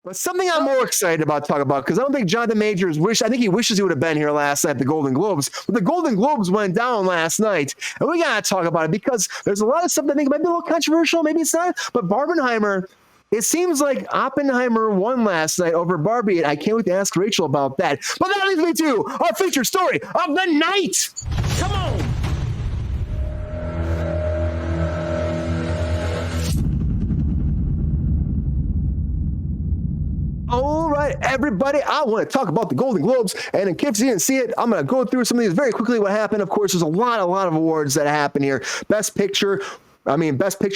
But something I'm more excited about talking about, because I don't think Jonathan Majors I think he wishes he would have been here last night at the Golden Globes. But the Golden Globes went down last night, and we got to talk about it because there's a lot of stuff that I think might be a little controversial. Maybe it's not. But Barbenheimer, it seems like Oppenheimer won last night over Barbie, and I can't wait to ask Rachel about that. But that leads me to our feature story of the night. Come on. All right, everybody, I want to talk about the Golden Globes, and in case you didn't see it, I'm going to go through some of these very quickly. What happened? Of course, there's a lot of awards that happen here. Best Picture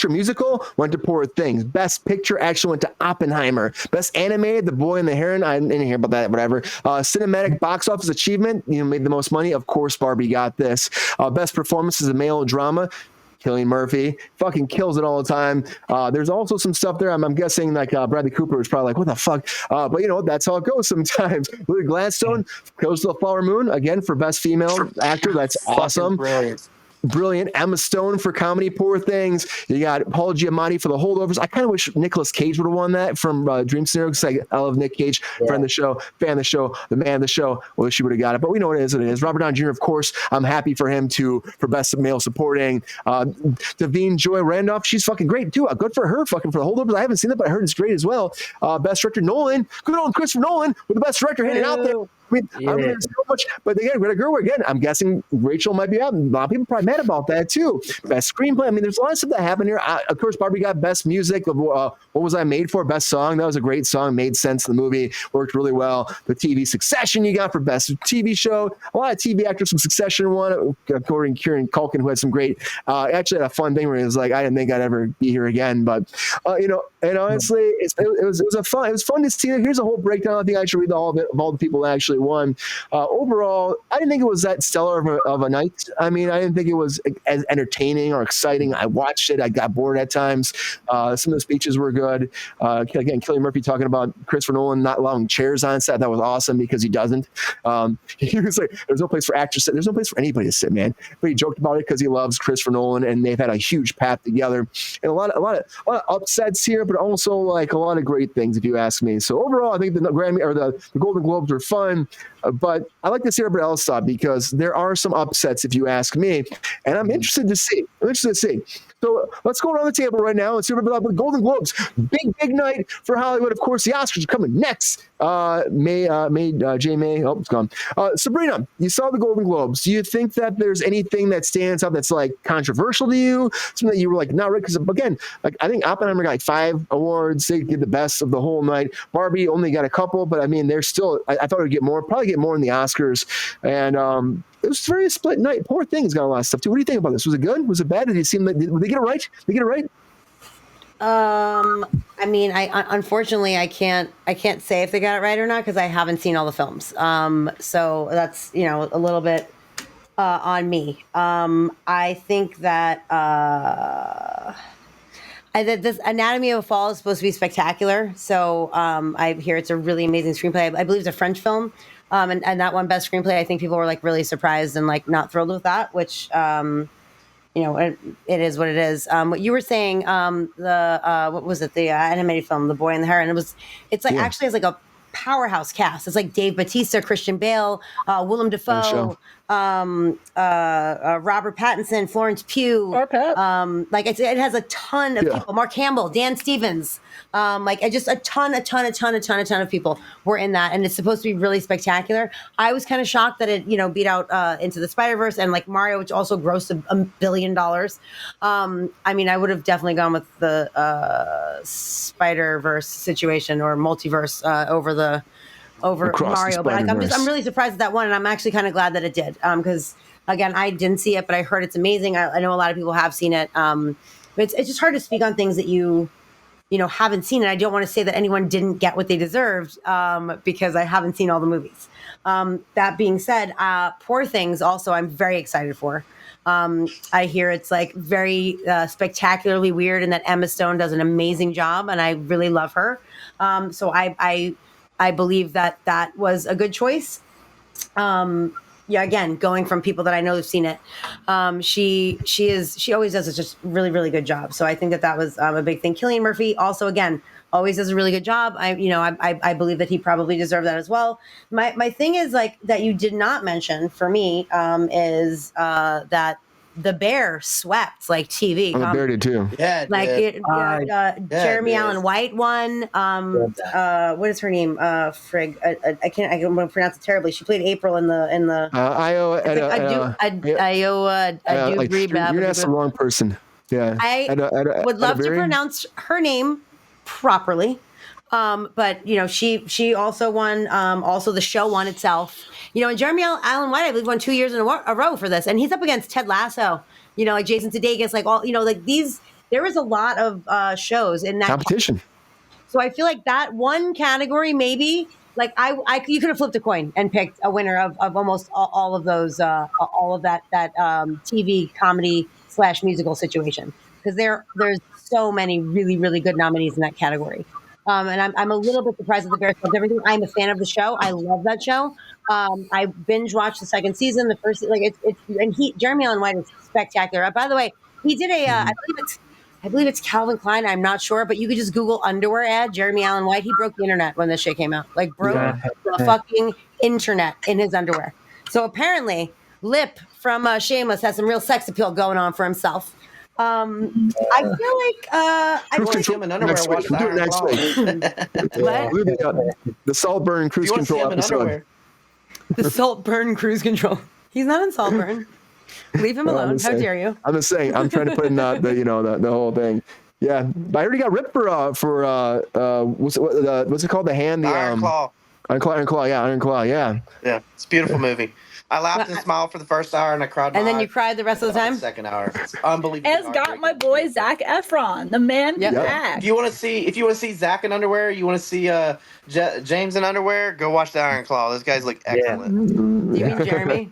musical went to Poor Things. Best Picture actually went to Oppenheimer. Best Animated, The Boy and the Heron. I didn't hear about that, whatever. Cinematic Box Office Achievement, made the most money. Of course, Barbie got this. Best Performance is a Male Drama. Cillian Murphy fucking kills it all the time. There's also some stuff there. I'm guessing like Bradley Cooper was probably like, what the fuck? But that's how it goes sometimes. Lily Gladstone goes to the Flower Moon again for Best Female Actor. That's awesome. Brilliant. Emma Stone for comedy, Poor Things. You got Paul Giamatti for The Holdovers. I kind of wish Nicolas Cage would have won that from Dream Scenario, because I love Nick Cage, friend of the show, fan of the show, the man of the show. Wish he would have got it, but we know what it is. Robert Downey Jr., of course, I'm happy for him for Best Male Supporting. Davine Joy Randolph, she's fucking great too. Good for her, fucking for The Holdovers. I haven't seen it, but I heard it's great as well. Best Director Nolan, good old Christopher Nolan with the Best Director handing out there. I mean, so much, but again, Greta Gerwig again. I'm guessing Rachel might be out. A lot of people probably mad about that too. Best screenplay. I mean, there's a lot of stuff that happened here. Of course, Barbie got Best Music. What Was I Made For? Best Song. That was a great song. Made sense in the movie. Worked really well. The TV Succession you got for Best TV Show. A lot of TV actors from Succession won. According to Kieran Culkin, who had some great. Actually had a fun thing where he was like, I didn't think I'd ever be here again, but and honestly, it was fun to see. Here's a whole breakdown. I think I should read all the people that actually won. Overall, I didn't think it was that stellar of a night. I mean, I didn't think it was as entertaining or exciting. I watched it. I got bored at times. Some of the speeches were good. Again, Cillian Murphy talking about Christopher Nolan not allowing chairs on set. That was awesome because he doesn't. He was like, there's no place for actors to sit. There's no place for anybody to sit, man. But he joked about it because he loves Christopher Nolan, and they've had a huge path together. And a lot of upsets here, but also like a lot of great things, if you ask me. So overall, I think the Grammy or the Golden Globes were fun. But I like to see everybody else thought, because there are some upsets, if you ask me, and I'm interested to see. So let's go around the table right now and see what about the Golden Globes. Big night for Hollywood. Of course, the Oscars are coming next. May. Oh, it's gone. Sabrina, you saw the Golden Globes. Do you think that there's anything that stands out that's like controversial to you? Something that you were like, not right? Because again, like I think Oppenheimer got like 5 awards. They did the best of the whole night. Barbie only got a couple, but I mean, they're still. I thought it would get more. Probably get more in the Oscars. And it was a very split night. Poor Things got a lot of stuff too. What do you think about this? Was it good? Was it bad? Did it seem like did they get it right? Did they get it right? I mean, I unfortunately I can't say if they got it right or not, because I haven't seen all the films. So that's a little bit on me. I think that this Anatomy of a Fall is supposed to be spectacular. So I hear it's a really amazing screenplay. I believe it's a French film. And that one Best Screenplay, I think people were like really surprised and like not thrilled with that, which, it is what it is. What you were saying, what was it? The animated film, The Boy and the Heron. It's like actually has like a powerhouse cast. It's like Dave Bautista, Christian Bale, Willem Dafoe, Robert Pattinson, Florence Pugh. Like it has a ton of people. Mark Hamill, Dan Stevens. Just a ton of people were in that, and it's supposed to be really spectacular. I was kind of shocked that it, beat out Into the Spider-Verse and like Mario, which also grossed $1 billion. I mean, I would have definitely gone with the Spider-Verse situation or multiverse over Mario, but I'm really surprised at that one, and I'm actually kind of glad that it did, because again, I didn't see it, but I heard it's amazing. I know a lot of people have seen it, but it's just hard to speak on things that you haven't seen, and I don't want to say that anyone didn't get what they deserved, because I haven't seen all the movies. That being said, Poor Things also I'm very excited for. I hear it's like very spectacularly weird, and that Emma Stone does an amazing job, and I really love her. So I believe that was a good choice. Again, going from people that I know have seen it, she always does a just really, really good job. So I think that was a big thing. Cillian Murphy also, again, always does a really good job. I believe that he probably deserved that as well. My thing is like that you did not mention for me is that The Bear swept like TV. The Bear did too. Yeah, Like Jeremy Allen White won. What is her name? Frig. I can't. I'm going to pronounce it terribly. She played April in the. Iowa. You're not the wrong person. Yeah. I would love to pronounce her name properly. But she also won. Also, the show won itself. And Jeremy Allen White, I believe, won 2 years in a row for this, and he's up against Ted Lasso. Like Jason Sudeikis, like all. Like these. There is a lot of shows in that competition. So I feel like that one category, maybe, like you could have flipped a coin and picked a winner of almost all of those, all of that TV comedy / musical situation, because there's so many really, really good nominees in that category. And I'm a little bit surprised that The Bear swept everything. I'm a fan of the show. I love that show. I binge watched the second season. The first, like Jeremy Allen White is spectacular. By the way, he did I believe it's Calvin Klein. I'm not sure, but you could just Google underwear ad, Jeremy Allen White. He broke the internet when this shit came out. Like broke the fucking internet in his underwear. So apparently, Lip from Shameless has some real sex appeal going on for himself. I feel like I want to see him in underwear. Watch we'll do it next week. The Saltburn Cruise Control episode. The Saltburn Cruise Control. He's not in Saltburn. Leave him alone. How dare you? I'm just saying. I'm trying to put in the whole thing. Yeah, but I already got ripped for what's it called? The hand, the Iron Claw. Iron Claw. Yeah, Iron Claw. Yeah. Yeah, it's a beautiful movie. I laughed and smiled for the first hour, and I cried. And then you cried the rest of the time. The second hour, it's unbelievable. As got my boy Zac Efron, the man can act. If you want to see Zac in underwear, you want to see James in underwear, go watch the Iron Claw. Those guys look excellent. You mean Jeremy?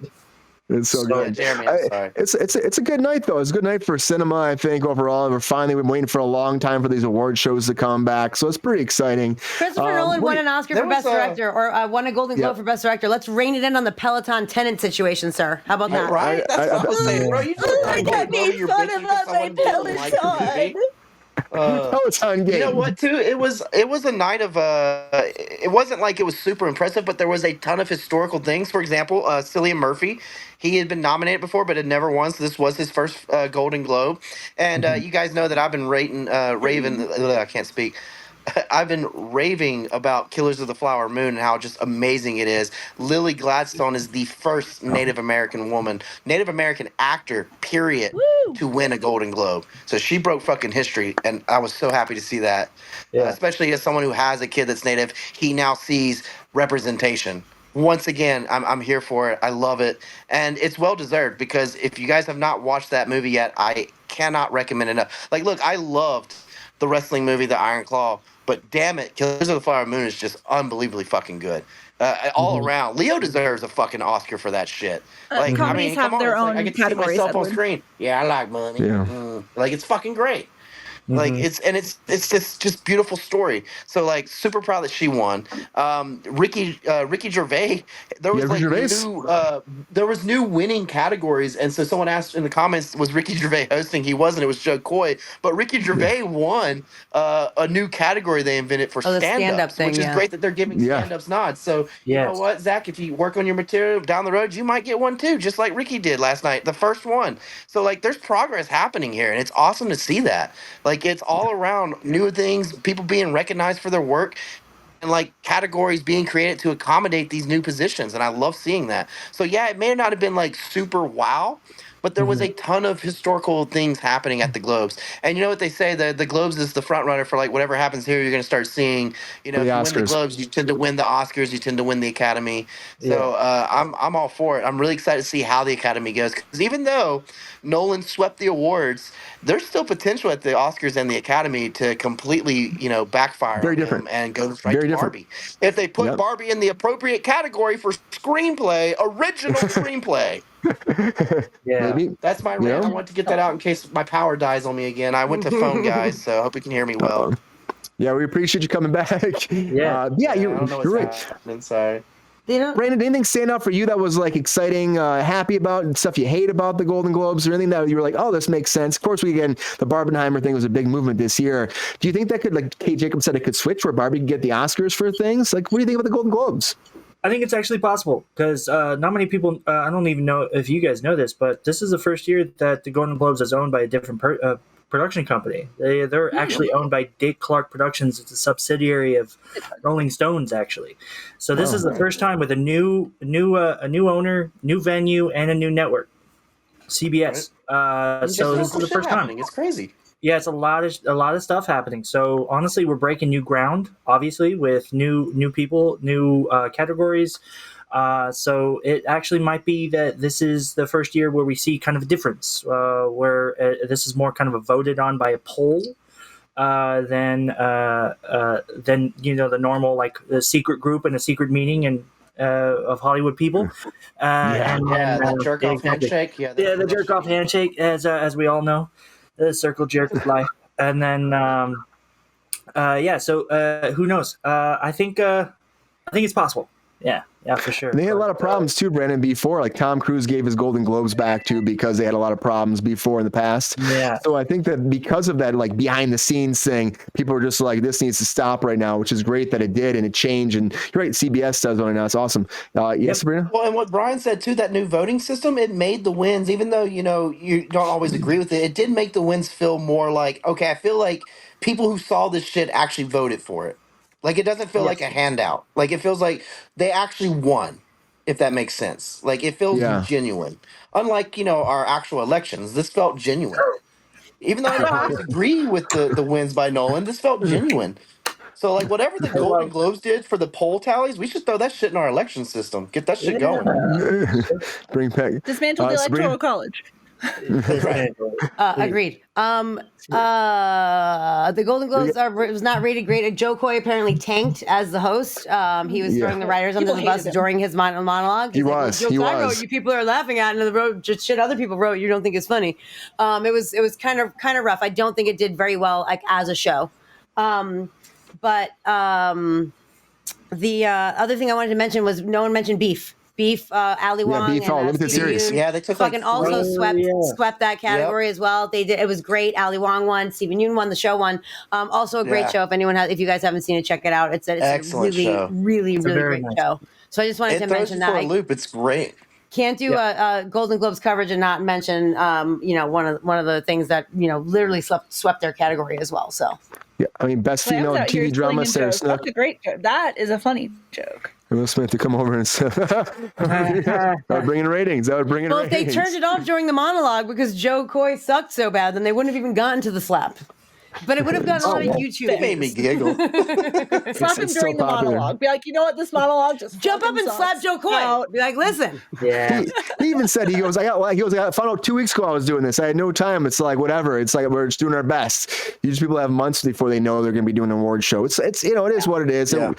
It's so good. Jeremy, I'm sorry. It's a good night though. It's a good night for cinema, I think, overall. We're finally been waiting for a long time for these award shows to come back, so it's pretty exciting. Christopher Nolan won an Oscar for Best Director, or won a Golden Globe for Best Director. Let's rein it in on the Peloton tenant situation, sir. How about that? Right? That's what I was saying, bro. You just can't be fun about my Peloton. Peloton game. You know what? Too, it was a night of it wasn't like it was super impressive, but there was a ton of historical things. For example, Cillian Murphy, he had been nominated before, but had never won. So this was his first Golden Globe. And you guys know that I've been raving. I can't speak. I've been raving about Killers of the Flower Moon and how just amazing it is. Lily Gladstone is the first Native American woman, Native American actor, period, to win a Golden Globe. So she broke fucking history, and I was so happy to see that. Especially as someone who has a kid that's Native, he now sees representation. Once again, I'm here for it. I love it. And it's well-deserved, because if you guys have not watched that movie yet, I cannot recommend it enough. Like, look, I loved the wrestling movie, The Iron Claw, but damn it, Killers of the Flower Moon is just unbelievably fucking good. All around. Leo deserves a fucking Oscar for that shit. Like, comedies have their own I get to see categories. myself on screen. Yeah, I like money. Yeah. Like, it's fucking great. Like it's just beautiful story. So like super proud that she won. Ricky Gervais. There was new winning categories, and so someone asked in the comments, was Ricky Gervais hosting? He wasn't. It was Joe Coy. But Ricky Gervais won a new category they invented for stand-ups, which is great that they're giving stand-ups nods. So you know what, Zach, if you work on your material down the road, you might get one too, just like Ricky did last night, the first one. So like there's progress happening here, and it's awesome to see that. Like it's all around new things, people being recognized for their work, and like categories being created to accommodate these new positions. And I love seeing that. So yeah, it may not have been like super wow, but there was a ton of historical things happening at the Globes. And you know what they say, the Globes is the front runner for like whatever happens here, you're going to start seeing, you know, if you win the Globes, you tend to win the Oscars, you tend to win the Academy. So I'm all for it. I'm really excited to see how the Academy goes, because even though Nolan swept the awards, there's still potential at the Oscars and the Academy to completely, you know, backfire on him and go right to Barbie. If they put Barbie in the appropriate category for screenplay, original screenplay. Maybe. That's my rant. I want to get that out in case my power dies on me again. I went to phone, guys, so I hope you can hear me well. Yeah, we appreciate you coming back. You're right. Sorry. Brandon, anything stand out for you that was like exciting, happy about, and stuff you hate about the Golden Globes, or anything that you were like, oh, this makes sense? Of course, the Barbenheimer thing was a big movement this year. Do you think that could, like Kate Jacobs said, it could switch where Barbie could get the Oscars for things? Like, what do you think about the Golden Globes? I think it's actually possible because not many people, I don't even know if you guys know this, but this is the first year that the Golden Globes is owned by a different production company. They're actually owned by Dick Clark Productions. It's a subsidiary of Rolling Stones, actually. So this is the first time with a new owner, new venue, and a new network, CBS. So this is the first time. It's crazy. Yeah, it's a lot of stuff happening. So honestly, we're breaking new ground, obviously, with new people, new categories. So it actually might be that this is the first year where we see kind of a difference, where this is more kind of a voted on by a poll than the normal, like the secret group and a secret meeting and of Hollywood people. The jerk off handshake. The jerk off handshake, as we all know. The circle jerk of life, and then So who knows? I think it's possible. Yeah, for sure. And they had a lot of problems too, Brandon, before. Like Tom Cruise gave his Golden Globes back too because they had a lot of problems before in the past. Yeah. So I think that because of that, like behind the scenes thing, people are just like, this needs to stop right now, which is great that it did and it changed. And you're right, CBS does one now. It's awesome. Yes, Sabrina? Well, and what Brian said too, that new voting system, it made the wins, even though, you don't always agree with it, it did make the wins feel more like, okay, I feel like people who saw this shit actually voted for it. Like, it doesn't feel like a handout. Like, it feels like they actually won, if that makes sense. Like, it feels genuine. Unlike, our actual elections, this felt genuine. Even though I don't always agree with the wins by Nolan, this felt genuine. So, like, whatever the Golden Globes did for the poll tallies, we should throw that shit in our election system. Get that shit going. Bring back. Dismantle the Electoral College. Agreed. The Golden Globes was not rated great. Joe Coy apparently tanked as the host. He was throwing the writers under the bus during his monologue. He was. Jokes I wrote, you people are laughing at, and the road just shit other people wrote. You don't think it's funny. It was kind of rough. I don't think it did very well, like as a show. But the other thing I wanted to mention was no one mentioned Beef. Ali Wong, Beef, limited series. Yeah, they took fucking also swept that category as well. They did. It was great. Ali Wong won. Stephen Yoon won. The show won. Also a great show. If you guys haven't seen it, check it out. It's a really, show. really great show. So I just wanted to mention that. For a loop. It's great. Can't do a Golden Globes coverage and not mention, one of the things that literally swept their category as well. So. Yeah, I mean, best female TV drama. Sarah Snook. That's a great joke. That is a funny joke. Will Smith to come over and say, that would bring in ratings. If they turned it off during the monologue because Joe Coy sucked so bad, then they wouldn't have even gotten to the slap. But it would have gotten a lot of YouTube. It made me giggle. Slap him during the monologue. Be like, you know what? This monologue just jump up and slap Joe Coy. Be like, listen. Yeah. He even said, I found out 2 weeks ago I was doing this. I had no time. It's like whatever. It's like we're just doing our best. People have months before they know they're going to be doing an award show. It is what it is. Yeah.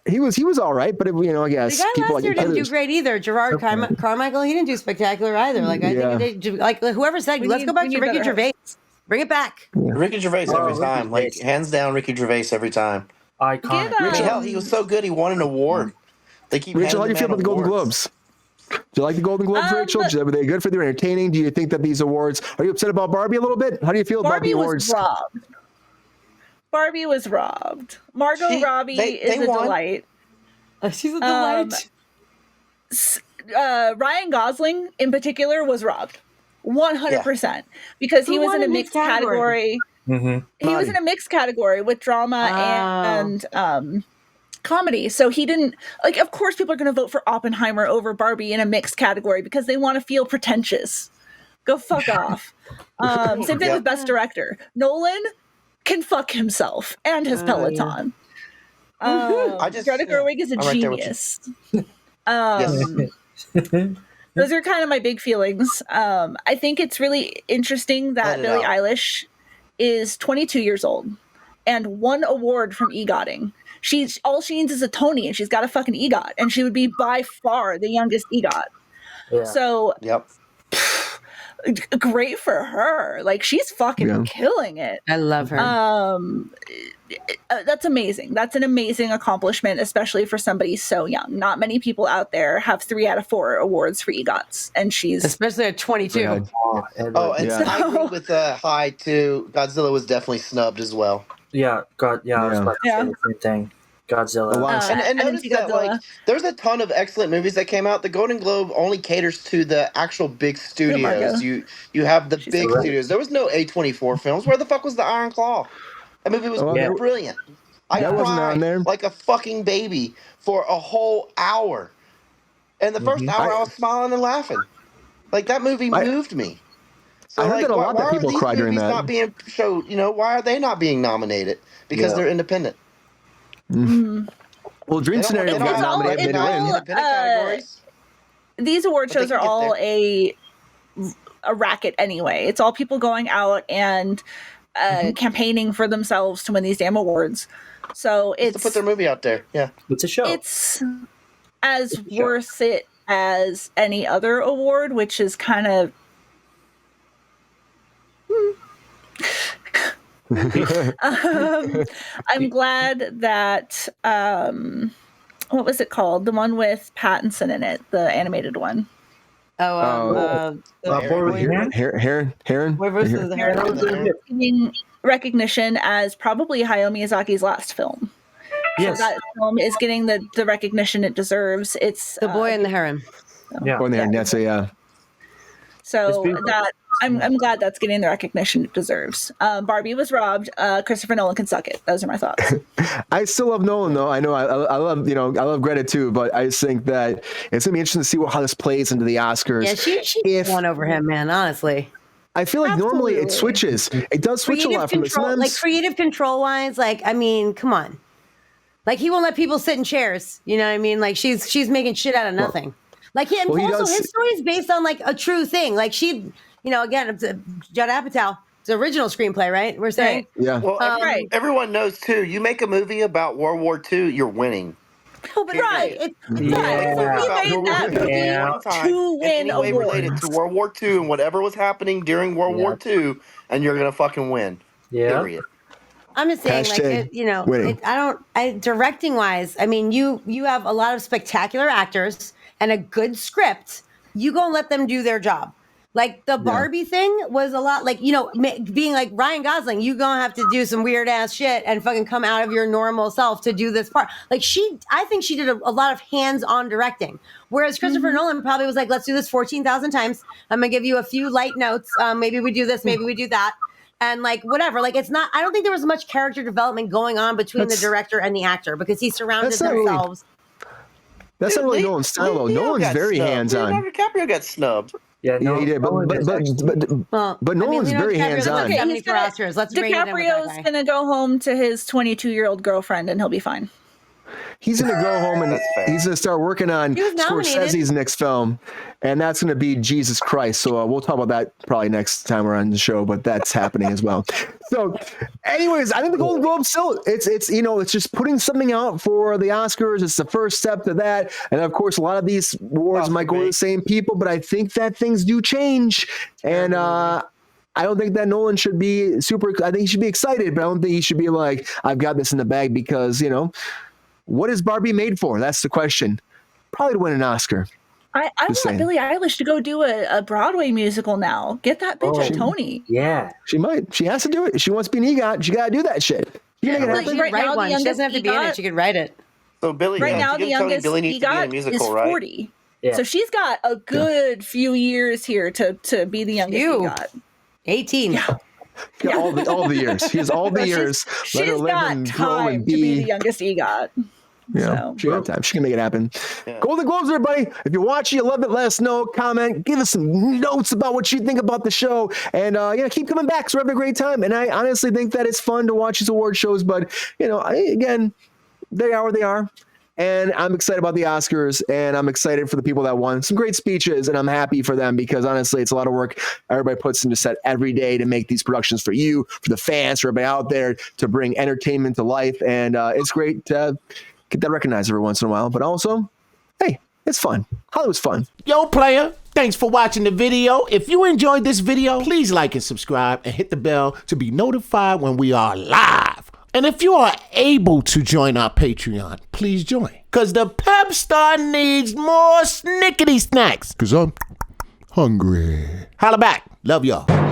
He was all right, but I guess the guy last year didn't do great either. Gerard Carmichael, he didn't do spectacular either. Like I think whoever said, let's go back to Ricky Gervais. Bring it back. Yeah. Ricky Gervais every time. Like, hands down, Ricky Gervais every time. Iconic. Hell, he was so good, he won an award. They keep Rachel, how do you feel about the Golden Globes? Do you like the Golden Globes, Rachel? Were they good for you? Entertaining? Do you think that these awards... Are you upset about Barbie a little bit? How do you feel about the awards? Barbie was robbed. Margot Robbie is a delight. She's a delight. Ryan Gosling, in particular, was robbed. 100%, because he was in a mixed category. Mm-hmm. He was in a mixed category with drama and comedy. So he didn't of course people are going to vote for Oppenheimer over Barbie in a mixed category because they want to feel pretentious. Go fuck off. Same thing with Best Director. Nolan can fuck himself and his Peloton. Greta Gerwig is a genius. Those are kind of my big feelings. I think it's really interesting that Billie Eilish is 22 years old and won award from EGOTing. All she needs is a Tony, and she's got a fucking EGOT, and she would be by far the youngest EGOT. Yeah. So, great for her. Like, she's fucking killing it. I love her. That's amazing. That's an amazing accomplishment, especially for somebody so young. Not many people out there have 3 out of 4 awards for EGOTs, and she's especially at 22. I agree with High too. Godzilla was definitely snubbed as well. I was about to say the same thing. Godzilla. And notice that like there's a ton of excellent movies that came out. The Golden Globe only caters to the actual big studios. You have the big studios. There was no A24 films. Where the fuck was the Iron Claw? That movie was brilliant. I cried like a fucking baby for a whole hour. And the first hour I was smiling and laughing. Like, that movie moved me. So I heard like, that a lot that people cried during that. Not being showed, why are they not being nominated? Because they're independent. Mm. Well, Dream Scenario got nominated. These award shows are all a racket anyway. It's all people going out and campaigning for themselves to win these damn awards. So it's to put their movie out there. Yeah, it's a show. It's as worth it as any other award, which is kind of. I'm glad that what was it called? The one with Pattinson in it, the animated one. Heron. Getting recognition as probably Hayao Miyazaki's last film. Yes, so that film is getting the recognition it deserves. It's The Boy and the Heron. Boy and the Heron. That's So that I'm glad that's getting the recognition it deserves. Barbie was robbed. Christopher Nolan can suck it. Those are my thoughts. I still love Nolan though. I know I love I love Greta too, but I just think that it's gonna be interesting to see how this plays into the Oscars. Yeah, she won over him, man. Honestly, I feel like normally it switches. It does switch creative a lot from control, like creative control wise. Like, I mean, come on. Like, he won't let people sit in chairs. You know what I mean? Like, she's making shit out of nothing. Like, his story is based on like a true thing. Like, she, again, it's Judd Apatow. It's an original screenplay, right? We're saying. Yeah. Well, everyone knows too. You make a movie about World War II, you're winning. No, but right. We made that movie to win awards. Related to World War II and whatever was happening during World War II, and you're gonna fucking win. Yeah. Period. I'm just saying, directing wise, I mean, you have a lot of spectacular actors and a good script. You go and let them do their job. Like, the Barbie thing was a lot like, being like Ryan Gosling, you gonna have to do some weird ass shit and fucking come out of your normal self to do this part. Like, I think she did a lot of hands-on directing. Whereas Christopher Nolan probably was like, let's do this 14,000 times. I'm gonna give you a few light notes. Maybe we do this, maybe we do that. And like, whatever, like, it's not, I don't think there was much character development going on between the director and the actor because he surrounded themselves. That's not really Nolan's style, though. Nolan's very hands-on. Leonardo DiCaprio got snubbed. Yeah, he did. But Nolan's very hands-on. DiCaprio's going to go home to his 22-year-old girlfriend, and he'll be fine. He's going to go home and he's going to start working on Scorsese's next film, and that's going to be Jesus Christ. So we'll talk about that probably next time we're on the show, but that's happening as well. So, anyways, I think the Golden Globe still it's just putting something out for the Oscars. It's the first step to that, and of course, a lot of these awards might go to the same people, but I think that things do change, and I don't think that Nolan should be super. I think he should be excited, but I don't think he should be like, I've got this in the bag because what is Barbie made for? That's the question. Probably to win an Oscar. I want Billie Eilish to go do a Broadway musical now. Get that bitch a Tony. Yeah. She might. She has to do it. If she wants to be an EGOT, she got to do that shit. She could write one. She doesn't have to be in it. She could write it. So Billie, right now, the youngest EGOT is 40. Yeah. So she's got a good few years here to be the youngest EGOT. 18. Yeah. All the years. She has all the years. She's got time to be the youngest EGOT. Yeah, she got time. She can make it happen. Yeah. Golden Globes, everybody. If you watch it, you love it, let us know. Comment. Give us some notes about what you think about the show. And, keep coming back because we're having a great time. And I honestly think that it's fun to watch these award shows. But, again, they are where they are. And I'm excited about the Oscars, and I'm excited for the people that won. Some great speeches, and I'm happy for them because, honestly, it's a lot of work everybody puts into set every day to make these productions for you, for the fans, for everybody out there, to bring entertainment to life. And it's great to get that recognized every once in a while. But also, hey, It's fun. Hollywood's fun. Yo, player, thanks for watching the video. If you enjoyed this video, please like and subscribe and hit the bell to be notified when we are live. And if you are able to join our Patreon, please join. Because the Pep Star needs more snickety snacks. Because I'm hungry. Holla back. Love y'all.